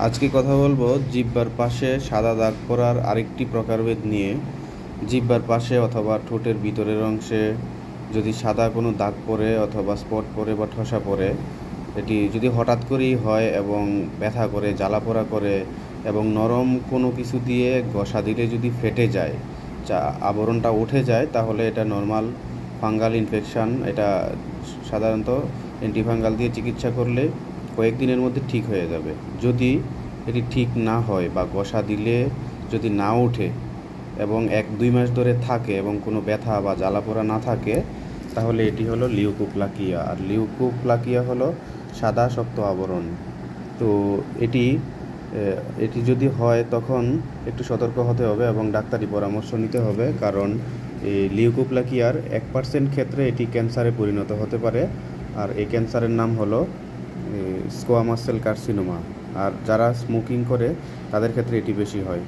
আজকে কথা বলবো জিহ্বার পাশে সাদা দাগ পড়ার আরেকটি প্রকারভেদ নিয়ে। জিহ্বার পাশে অথবা ঠোঁটের ভিতরের অংশে যদি সাদা কোনো দাগ পড়ে অথবা স্পট পড়ে বা ঠসা পড়ে, এটি যদি হঠাৎ করেই হয় এবং ব্যথা করে, জ্বালা পোড়া করে এবং নরম কোনো কিছু দিয়ে ঘষা দিলে যদি ফেটে যায়, আবরণটা উঠে যায়, তাহলে এটা নর্মাল ফাঙ্গাল ইনফেকশান। এটা সাধারণত অ্যান্টিফাঙ্গাল দিয়ে চিকিৎসা করলে কয়েকদিনের মধ্যে ঠিক হয়ে যাবে। যদি এটি ঠিক না হয় বা ঘষা দিলে যদি না ওঠে এবং 1-2 মাস ধরে থাকে এবং কোনো ব্যথা বা জ্বালাপোড়া না থাকে, তাহলে এটি হলো লিউকোপ্লাকিয়া। আর লিউকোপ্লাকিয়া হলো সাদা শক্ত আবরণ। তো এটি এটি যদি হয় তখন একটু সতর্ক হতে হবে এবং ডাক্তারি পরামর্শ নিতে হবে, কারণ এই লিউকোপ্লাকিয়ার 1% ক্ষেত্রে এটি ক্যান্সারে পরিণত হতে পারে। আর এই ক্যান্সারের নাম হলো স্কোয়ামাস সেল কার্সিনোমা। আর যারা স্মোকিং করে তাদের ক্ষেত্রে এটি বেশি হয়।